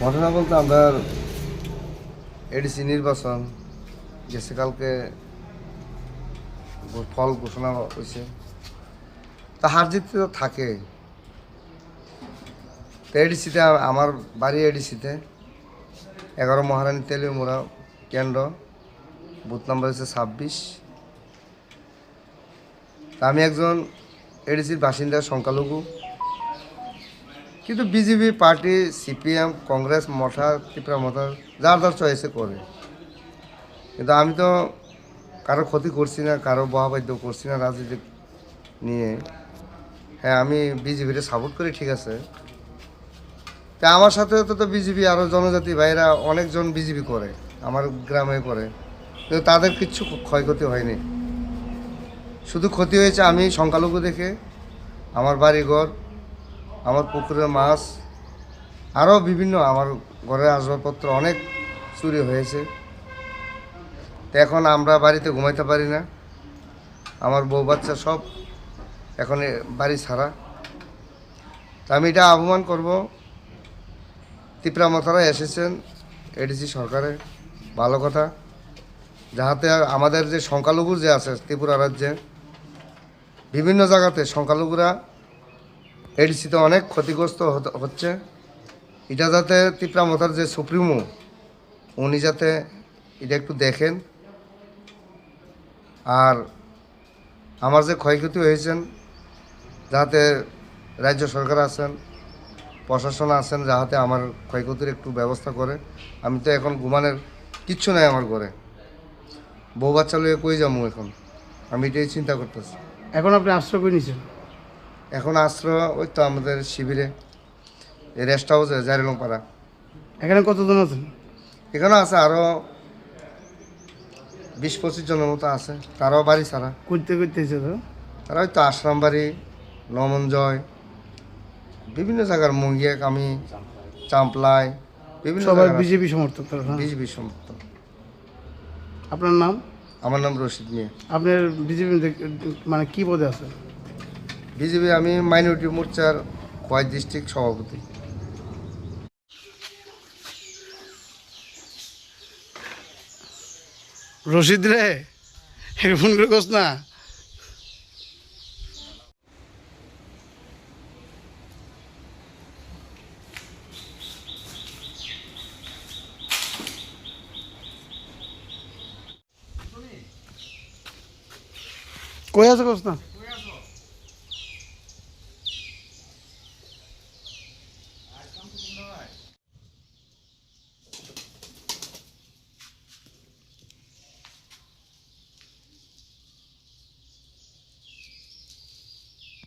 ঘটনা বলতে আমরা এডিসি নির্বাচন গেছে কালকে ফল ঘোষণা হয়েছে, তা হার জিত তো থাকে। তো এডিসিতে আমার বাড়ি এডিসিতে 11 মহারানী তেলিমুড়া কেন্দ্র, বুথ নাম্বার হচ্ছে 26। তা আমি একজন এডিসির বাসিন্দা, সংখ্যালঘু, কিন্তু BJP party, CPM, Congress, Motha, Tripura Motha যার যার চয়েসে করে, কিন্তু আমি তো কারো ক্ষতি করছি না, কারো বহাবাদ্য করছি না রাজনীতি নিয়ে। হ্যাঁ, আমি বিজেপিকে সাপোর্ট করি, ঠিক আছে। তা আমার সাথে তো বিজেপি আরও জনজাতি ভাইরা অনেকজন বিজেপি করে, আমার গ্রামে করে, কিন্তু তাদের কিচ্ছু ক্ষয়ক্ষতি হয়নি। শুধু ক্ষতি হয়েছে আমি সংখ্যালঘু দেখে, আমার বাড়িঘর, আমার পুকুরের মাছ, আরও বিভিন্ন আমার ঘরের আসবাবপত্র অনেক চুরি হয়েছে। তো এখন আমরা বাড়িতে ঘুমাইতে পারি না, আমার বউ বাচ্চা সব এখন বাড়ি ছাড়া। তা আমি এটা আহ্বান করব, ত্রিপুরা মথারা এসেছেন এডিসি সরকারে, ভালো কথা, যাহাতে আমাদের যে সংখ্যালঘু যে আছে ত্রিপুরা রাজ্যে বিভিন্ন জায়গাতে সংখ্যালঘুরা এডিসিতে অনেক ক্ষতিগ্রস্ত হচ্ছে। এটা যাতে ত্রিপুরা মথার যে সুপ্রিমো উনি যাতে এটা একটু দেখেন, আর আমার যে ক্ষয়ক্ষতি হয়েছেন যাতে রাজ্য সরকার আছেন, প্রশাসন আছেন, যাহাতে আমার ক্ষয়ক্ষতির একটু ব্যবস্থা করে। আমি তো এখন ঘুমানোর কিচ্ছু নাই আমার ঘরে, বউ বাচ্চা লইয়ে কই যাবো এখন, আমি এটাই চিন্তা করতেছি। এখন আপনি আশ্রয় করে নিয়েছেন? এখন আশ্রয় ওই তো আমাদের শিবিরে, এই রেস্ট হাউসে জারিলং পাড়া। এখানে কতজন আছেন? এখানে আছে আরও 20-25 জনের মতো আছে, তারাও বাড়ি ছাড়া। করতে এসে তো? তারা হয়তো আশ্রাম বাড়ি, নমনজয়, বিভিন্ন জায়গার মুঙ্গিয়াক, আমি চাম্পলাই, বিভিন্ন সবাই জায়গার বিজেপি সমর্থক তারা, হ্যাঁ? বিজেপি সমর্থক। আপনার নাম? আমার নাম রশিদ মিয়া। আপনার বিজেপি মানে কি পদে আছে? বিজেপি আমি মাইনরিটি মোর্চার খোয়াই ডিস্ট্রিক্ট সভাপতি। রশিদ রে, ফোন করে কোস না। কই আছে কোস না।